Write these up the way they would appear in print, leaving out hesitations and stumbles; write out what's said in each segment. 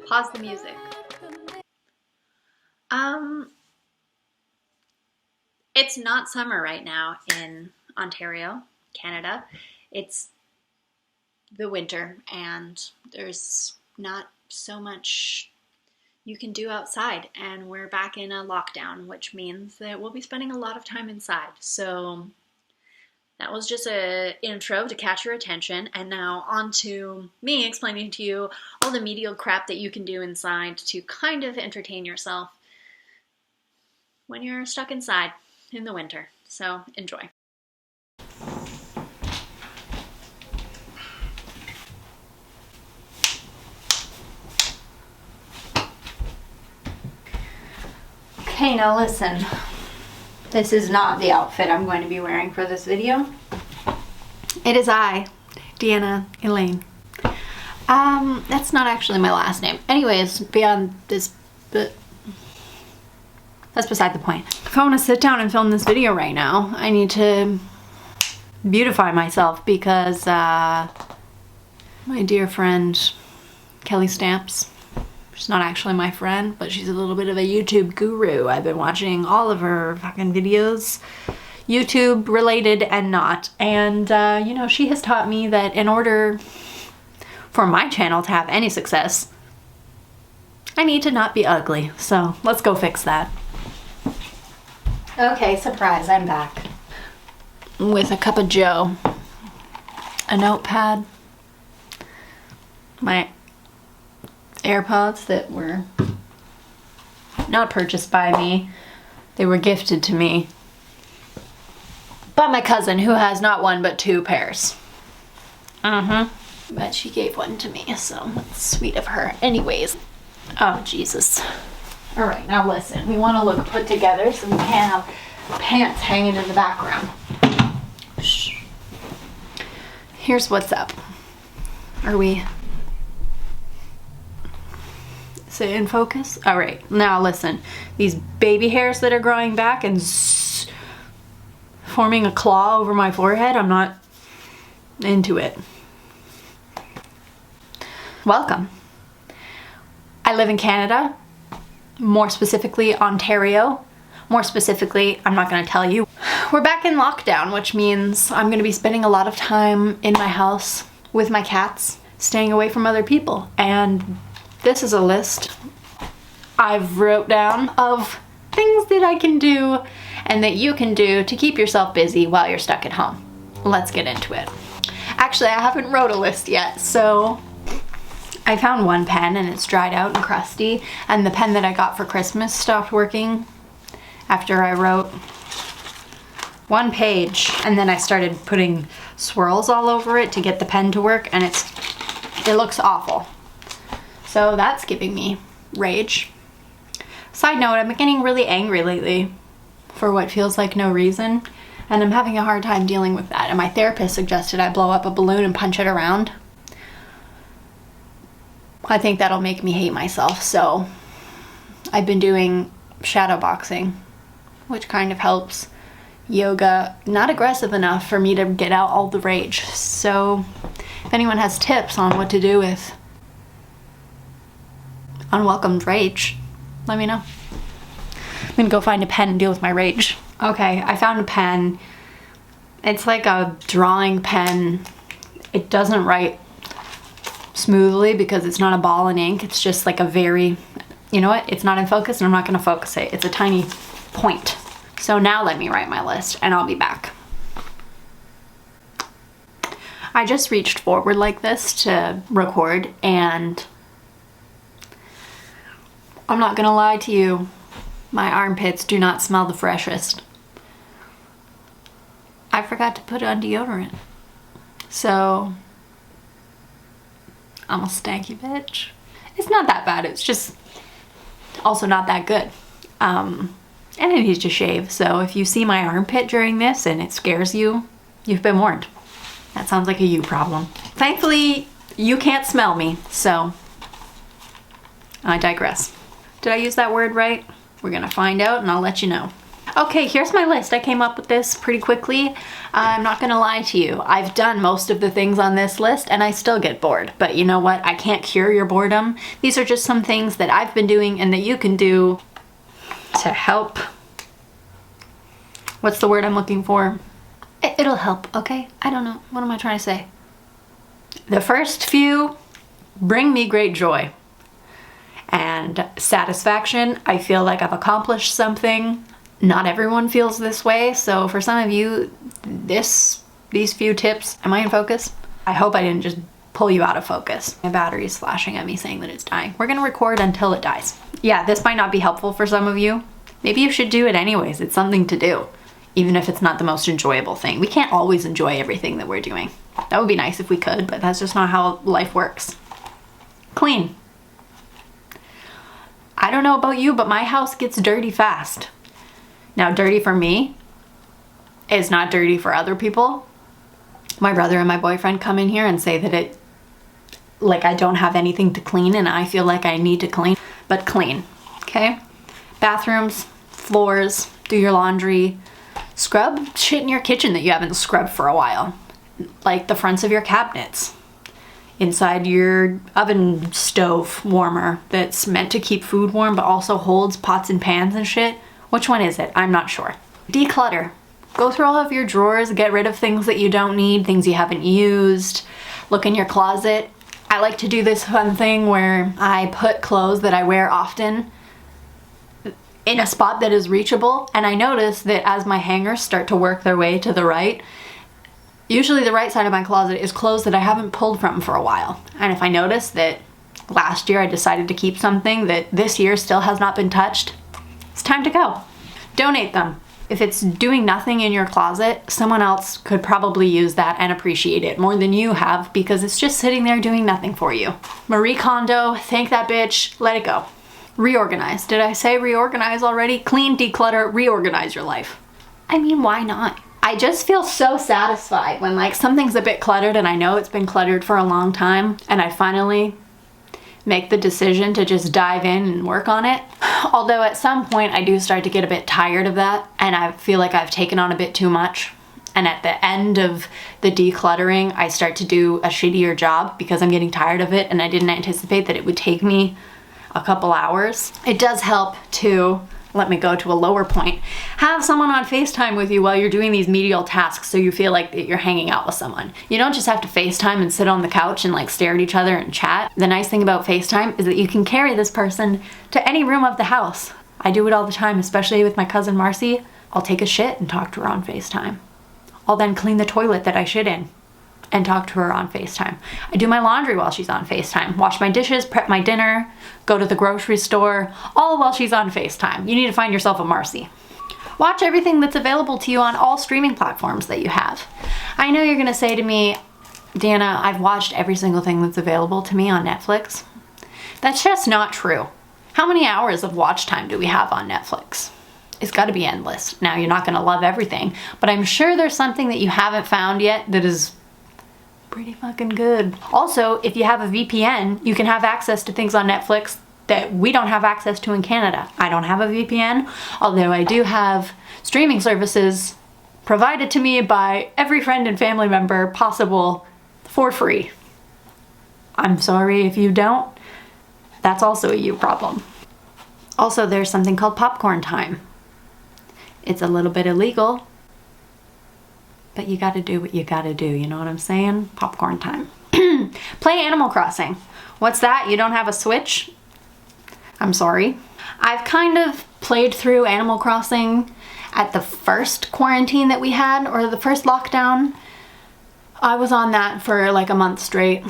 Pause the music. It's not summer right now in Ontario, Canada. It's the winter and there's not so much you can do outside, and we're back in a lockdown, which means that we'll be spending a lot of time inside. So that was just an intro to catch your attention, and now on to me explaining to you all the medial crap that you can do inside to kind of entertain yourself when you're stuck inside in the winter. So enjoy. Okay, now listen. This is not the outfit I'm going to be wearing for this video. It is I, Deanna Elaine. That's not actually my last name. Anyways, beyond this, but that's beside the point. If I want to sit down and film this video right now, I need to beautify myself because my dear friend Kelly Stamps, she's not actually my friend, but she's a little bit of a YouTube guru. I've been watching all of her fucking videos, YouTube related and not. And, you know, she has taught me that in order for my channel to have any success, I need to not be ugly. So let's go fix that. Okay, surprise, I'm back. With a cup of joe, a notepad, my AirPods that were not purchased by me. They were gifted to me by my cousin, who has not one but two pairs. But she gave one to me, so that's sweet of her. Anyways, oh Jesus. All right, now listen. We want to look put together, so we can't have pants hanging in the background. Shh. Here's what's up. Are we... Is it in focus? All right, now listen. These baby hairs that are growing back and forming a claw over my forehead, I'm not into it. Welcome. I live in Canada, more specifically Ontario. More specifically, I'm not going to tell you. We're back in lockdown, which means I'm going to be spending a lot of time in my house with my cats, staying away from other people. And this is a list I've wrote down of things that I can do and that you can do to keep yourself busy while you're stuck at home. Let's get into it. Actually, I haven't wrote a list yet, so I found one pen and it's dried out and crusty, and the pen that I got for Christmas stopped working after I wrote one page, and then I started putting swirls all over it to get the pen to work, and it looks awful. So that's giving me rage. Side note, I'm getting really angry lately for what feels like no reason, and I'm having a hard time dealing with that. And my therapist suggested I blow up a balloon and punch it around. I think that'll make me hate myself, so I've been doing shadow boxing, which kind of helps. Yoga, not aggressive enough for me to get out all the rage. So if anyone has tips on what to do with unwelcomed rage, let me know. I'm gonna go find a pen and deal with my rage. Okay, I found a pen. It's like a drawing pen. It doesn't write smoothly because it's not a ball and ink. It's just like a very, you know what? It's not in focus and I'm not gonna focus it. It's a tiny point. So now let me write my list and I'll be back. I just reached forward like this to record, and I'm not gonna lie to you, my armpits do not smell the freshest. I forgot to put on deodorant. So I'm a stanky bitch. It's not that bad, it's just also not that good. And I need to shave, so if you see my armpit during this and it scares you, you've been warned. That sounds like a you problem. Thankfully, you can't smell me, so I digress. Did I use that word right? We're gonna find out and I'll let you know. Okay, here's my list. I came up with this pretty quickly. I'm not gonna lie to you. I've done most of the things on this list and I still get bored. But you know what? I can't cure your boredom. These are just some things that I've been doing and that you can do to help. What's the word I'm looking for? It'll help, okay? I don't know. What am I trying to say? The first few bring me great joy and satisfaction. I feel like I've accomplished something. Not everyone feels this way, so for some of you, these few tips, am I in focus? I hope I didn't just pull you out of focus. My battery's flashing at me saying that it's dying. We're gonna record until it dies. Yeah, this might not be helpful for some of you. Maybe you should do it anyways. It's something to do, even if it's not the most enjoyable thing. We can't always enjoy everything that we're doing. That would be nice if we could, but that's just not how life works. Clean. I don't know about you, but my house gets dirty fast. Now, dirty for me is not dirty for other people. My brother and my boyfriend come in here and say that I don't have anything to clean and I feel like I need to clean, but clean, okay? Bathrooms, floors, do your laundry, scrub shit in your kitchen that you haven't scrubbed for a while, like the fronts of your cabinets, inside your oven stove warmer that's meant to keep food warm but also holds pots and pans and shit. Which one is it? I'm not sure. Declutter. Go through all of your drawers, get rid of things that you don't need, things you haven't used. Look in your closet. I like to do this fun thing where I put clothes that I wear often in a spot that is reachable, and I notice that as my hangers start to work their way to the right, usually the right side of my closet is clothes that I haven't pulled from for a while. And if I notice that last year I decided to keep something that this year still has not been touched, it's time to go. Donate them. If it's doing nothing in your closet, someone else could probably use that and appreciate it more than you have because it's just sitting there doing nothing for you. Marie Kondo, thank that bitch, let it go. Reorganize. Did I say reorganize already? Clean, declutter, reorganize your life. I mean, why not? I just feel so satisfied when like something's a bit cluttered and I know it's been cluttered for a long time and I finally make the decision to just dive in and work on it. Although at some point I do start to get a bit tired of that and I feel like I've taken on a bit too much. And at the end of the decluttering, I start to do a shittier job because I'm getting tired of it and I didn't anticipate that it would take me a couple hours. It does help to, let me go to a lower point, have someone on FaceTime with you while you're doing these menial tasks so you feel like that you're hanging out with someone. You don't just have to FaceTime and sit on the couch and like stare at each other and chat. The nice thing about FaceTime is that you can carry this person to any room of the house. I do it all the time, especially with my cousin Marcy. I'll take a shit and talk to her on FaceTime. I'll then clean the toilet that I shit in and talk to her on FaceTime. I do my laundry while she's on FaceTime, wash my dishes, prep my dinner, go to the grocery store, all while she's on FaceTime. You need to find yourself a Marcy. Watch everything that's available to you on all streaming platforms that you have. I know you're gonna say to me, Dana, I've watched every single thing that's available to me on Netflix. That's just not true. How many hours of watch time do we have on Netflix? It's gotta be endless. Now, you're not gonna love everything, but I'm sure there's something that you haven't found yet that is pretty fucking good. Also, if you have a VPN, you can have access to things on Netflix that we don't have access to in Canada. I don't have a VPN, although I do have streaming services provided to me by every friend and family member possible for free. I'm sorry if you don't. That's also a you problem. Also, there's something called popcorn time. It's a little bit illegal, but you gotta do what you gotta do, you know what I'm saying? Popcorn time. Play Animal Crossing. What's that? You don't have a Switch? I'm sorry. I've kind of played through Animal Crossing at the first quarantine that we had, or the first lockdown. I was on that for like a month straight.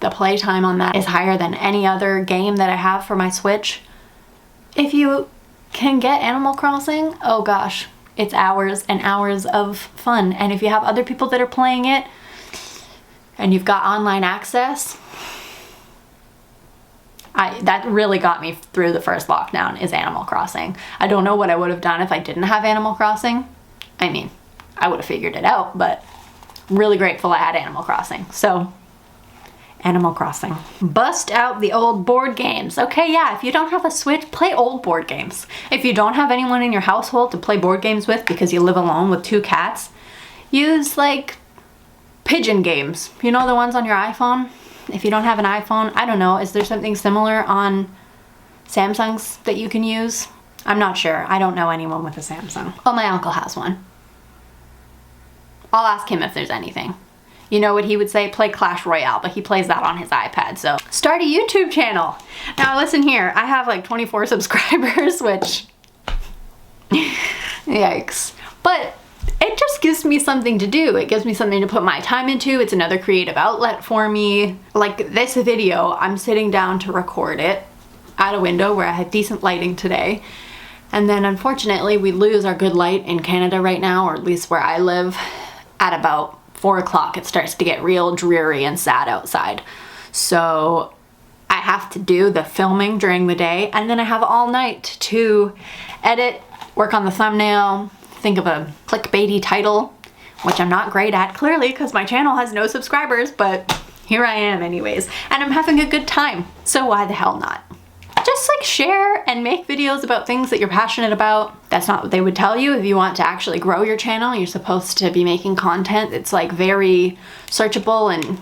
The playtime on that is higher than any other game that I have for my Switch. If you can get Animal Crossing, oh gosh, it's hours and hours of fun. And if you have other people that are playing it and you've got online access, that really got me through the first lockdown, is Animal Crossing. I don't know what I would have done if I didn't have Animal Crossing. I mean, I would have figured it out, but I'm really grateful I had Animal Crossing. So Animal Crossing. Bust out the old board games. Okay, yeah, if you don't have a Switch, play old board games. If you don't have anyone in your household to play board games with because you live alone with 2 cats, use like pigeon games. You know, the ones on your iPhone? If you don't have an iPhone, I don't know, is there something similar on Samsung's that you can use? I'm not sure. I don't know anyone with a Samsung. Oh, my uncle has one. I'll ask him if there's anything. You know what he would say? Play Clash Royale, but he plays that on his iPad, so start a YouTube channel. Now listen here, I have like 24 subscribers, which, yikes. But it just gives me something to do. It gives me something to put my time into. It's another creative outlet for me. Like this video, I'm sitting down to record it at a window where I had decent lighting today. And then unfortunately we lose our good light in Canada right now, or at least where I live, at about 4 o'clock. It starts to get real dreary and sad outside. So I have to do the filming during the day, and then I have all night to edit, work on the thumbnail, think of a clickbaity title, which I'm not great at clearly because my channel has no subscribers, but here I am anyways, and I'm having a good time. So why the hell not? Just like share and make videos about things that you're passionate about. That's not what they would tell you. If you want to actually grow your channel, you're supposed to be making content that's like very searchable and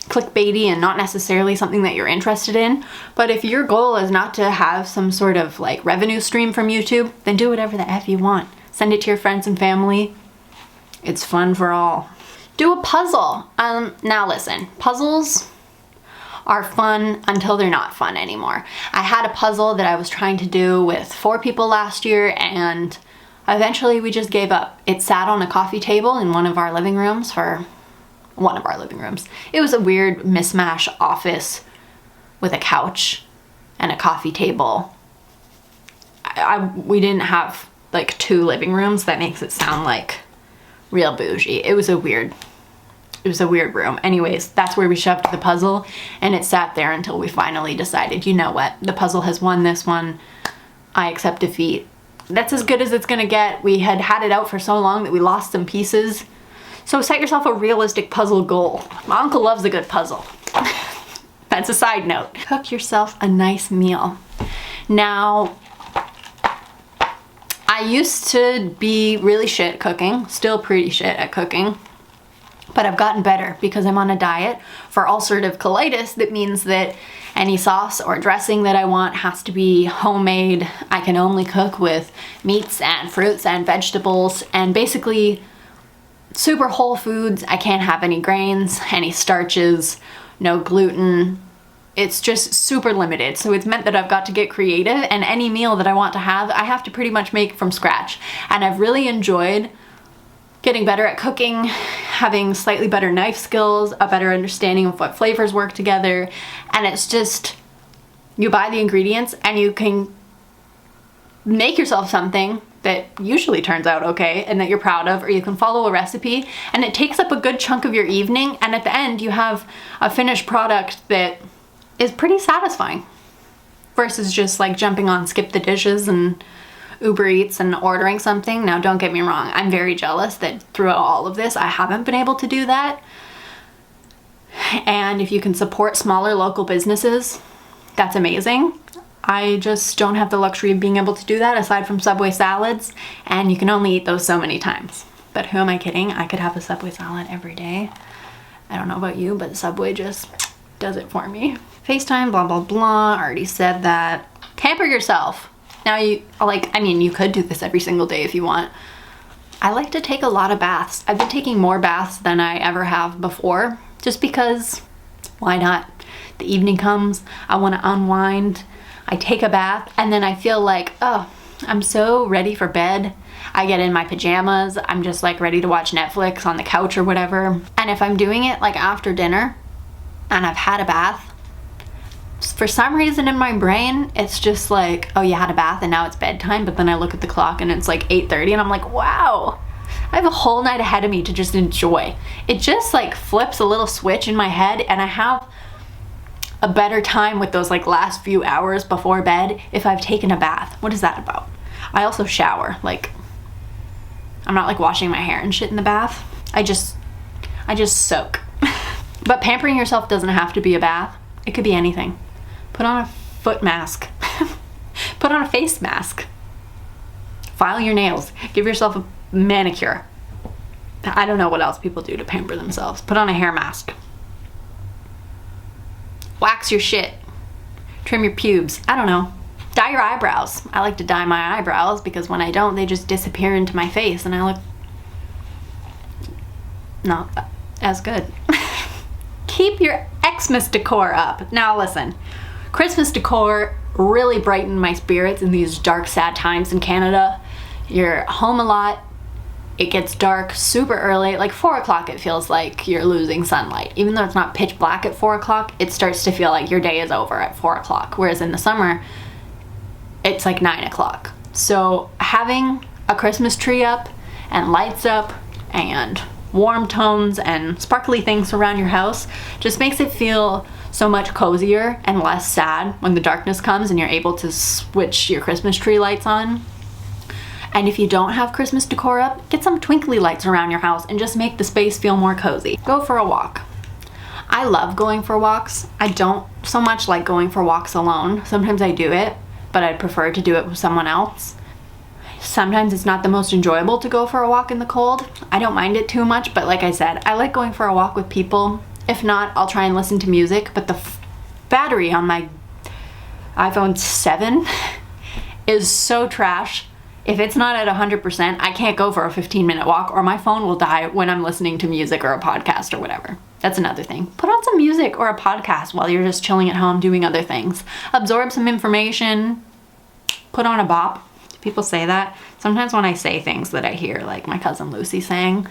clickbaity and not necessarily something that you're interested in. But if your goal is not to have some sort of like revenue stream from YouTube, then do whatever the F you want. Send it to your friends and family. It's fun for all. Do a puzzle. Now listen, puzzles are fun until they're not fun anymore. I had a puzzle that I was trying to do with 4 people last year, and eventually we just gave up. It sat on a coffee table in one of our living rooms. It was a weird mismatch office with a couch and a coffee table. We didn't have like 2 living rooms. That makes it sound like real bougie. It was a weird room. Anyways, that's where we shoved the puzzle, and it sat there until we finally decided, you know what, the puzzle has won this one. I accept defeat. That's as good as it's gonna get. We had it out for so long that we lost some pieces. So set yourself a realistic puzzle goal. My uncle loves a good puzzle. That's a side note. Cook yourself a nice meal. Now, I used to be really shit at cooking, still pretty shit at cooking. But I've gotten better because I'm on a diet for ulcerative colitis. That means that any sauce or dressing that I want has to be homemade. I can only cook with meats and fruits and vegetables and basically super whole foods. I can't have any grains, any starches, no gluten. It's just super limited. So it's meant that I've got to get creative, and any meal that I want to have, I have to pretty much make from scratch. And I've really enjoyed getting better at cooking, having slightly better knife skills, a better understanding of what flavors work together, and it's just, you buy the ingredients and you can make yourself something that usually turns out okay and that you're proud of, or you can follow a recipe and it takes up a good chunk of your evening, and at the end you have a finished product that is pretty satisfying versus just like jumping on Skip the Dishes and Uber Eats and ordering something. Now don't get me wrong, I'm very jealous that throughout all of this I haven't been able to do that. And if you can support smaller local businesses, that's amazing. I just don't have the luxury of being able to do that aside from Subway salads, and you can only eat those so many times. But who am I kidding? I could have a Subway salad every day. I don't know about you, but Subway just does it for me. FaceTime, blah, blah, blah. I already said that. Pamper yourself. Now you could do this every single day if you want. I like to take a lot of baths. I've been taking more baths than I ever have before, just because, why not? The evening comes, I want to unwind, I take a bath, and then I feel like, oh, I'm so ready for bed. I get in my pajamas, I'm just like ready to watch Netflix on the couch or whatever. And if I'm doing it like after dinner and I've had a bath, for some reason in my brain, it's just like, oh, you had a bath and now it's bedtime. But then I look at the clock and it's like 8:30 and I'm like, wow, I have a whole night ahead of me to just enjoy. It just like flips a little switch in my head, and I have a better time with those like last few hours before bed if I've taken a bath. What is that about? I also shower. Like, I'm not like washing my hair and shit in the bath. I just soak. But pampering yourself doesn't have to be a bath. It could be anything. Put on a foot mask. Put on a face mask. File your nails. Give yourself a manicure. I don't know what else people do to pamper themselves. Put on a hair mask. Wax your shit. Trim your pubes. I don't know. Dye your eyebrows. I like to dye my eyebrows because when I don't, they just disappear into my face and I look not as good. Keep your Xmas decor up. Now listen, Christmas decor really brightened my spirits in these dark, sad times in Canada. You're home a lot. It gets dark super early, like 4 o'clock it feels like you're losing sunlight. Even though it's not pitch black at 4 o'clock, it starts to feel like your day is over at 4 o'clock. Whereas in the summer, it's like 9 o'clock. So having a Christmas tree up and lights up and warm tones and sparkly things around your house just makes it feel so much cozier and less sad when the darkness comes and you're able to switch your Christmas tree lights on. And if you don't have Christmas decor up, get some twinkly lights around your house and just make the space feel more cozy. Go for a walk. I love going for walks. I don't so much like going for walks alone. Sometimes I do it, but I'd prefer to do it with someone else. Sometimes it's not the most enjoyable to go for a walk in the cold. I don't mind it too much, but like I said, I like going for a walk with people. If not, I'll try and listen to music, but the battery on my iPhone 7 is so trash. If it's not at 100%, I can't go for a 15-minute walk or my phone will die when I'm listening to music or a podcast or whatever. That's another thing. Put on some music or a podcast while you're just chilling at home doing other things. Absorb some information. Put on a bop. People say that. Sometimes when I say things that I hear, like my cousin Lucy saying,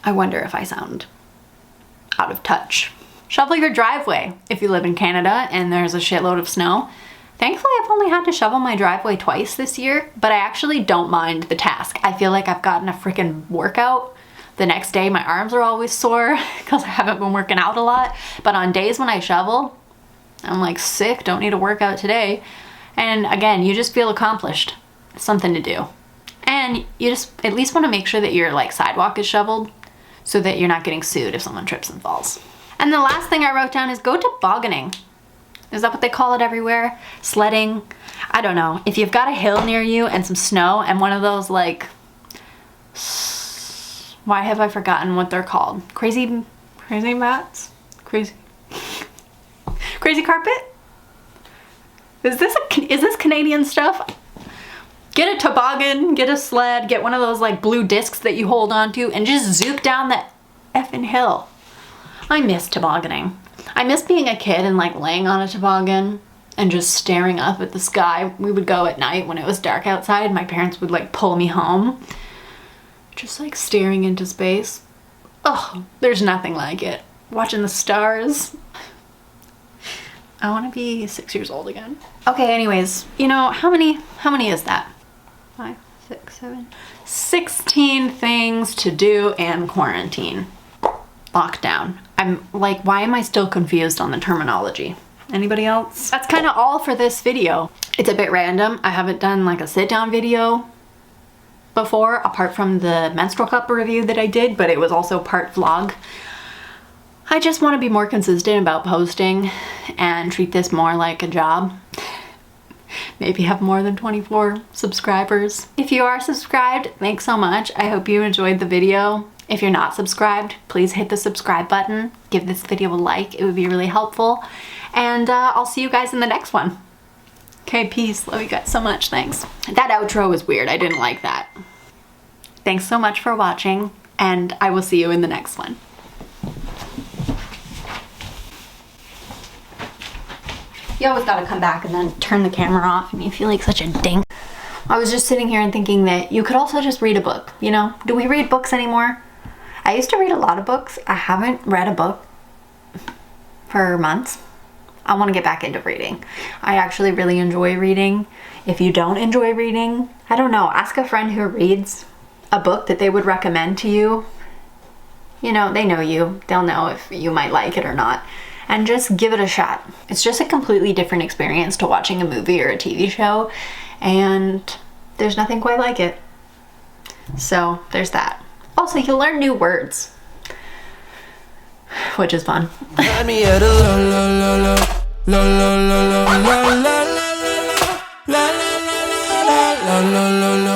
I wonder if I sound out of touch. Shovel your driveway if you live in Canada and there's a shitload of snow. Thankfully, I've only had to shovel my driveway twice this year, but I actually don't mind the task. I feel like I've gotten a freaking workout. The next day, my arms are always sore because I haven't been working out a lot. But on days when I shovel, I'm like sick, don't need a workout today. And again, you just feel accomplished. Something to do. And you just at least want to make sure that your like sidewalk is shoveled so that you're not getting sued if someone trips and falls. And the last thing I wrote down is go tobogganing. Is that what they call it everywhere? Sledding? I don't know. If you've got a hill near you and some snow and one of those like, why have I forgotten what they're called? Crazy mats? Crazy carpet? Is this Canadian stuff? Get a toboggan, get a sled, get one of those like blue discs that you hold onto and just zoop down that effing hill. I miss tobogganing. I miss being a kid and like laying on a toboggan and just staring up at the sky. We would go at night when it was dark outside. My parents would like pull me home. Just like staring into space. Oh, there's nothing like it. Watching the stars. I want to be 6 years old again. Okay, anyways, you know, how many is that? 5, 6, 7, 16 things to do in quarantine. Lockdown. I'm like, why am I still confused on the terminology? Anybody else? That's kind of all for this video. It's a bit random. I haven't done like a sit-down video before, apart from the menstrual cup review that I did, but it was also part vlog. I just want to be more consistent about posting and treat this more like a job. Maybe have more than 24 subscribers. If you are subscribed, thanks so much. I hope you enjoyed the video. If you're not subscribed, please hit the subscribe button. Give this video a like. It would be really helpful. And I'll see you guys in the next one. Okay, peace. Love you guys so much. Thanks. That outro was weird. I didn't like that. Thanks so much for watching, and I will see you in the next one. You always gotta come back and then turn the camera off and you feel like such a dink. I was just sitting here and thinking that you could also just read a book, you know? Do we read books anymore? I used to read a lot of books. I haven't read a book for months. I want to get back into reading. I actually really enjoy reading. If you don't enjoy reading, I don't know, ask a friend who reads a book that they would recommend to you. You know, they know you. They'll know if you might like it or not. And just give it a shot. It's just a completely different experience to watching a movie or a TV show, and there's nothing quite like it. So there's that. Also, you'll learn new words. which is fun. Had me at a la la la la la la la la la la la la la la la la la la la.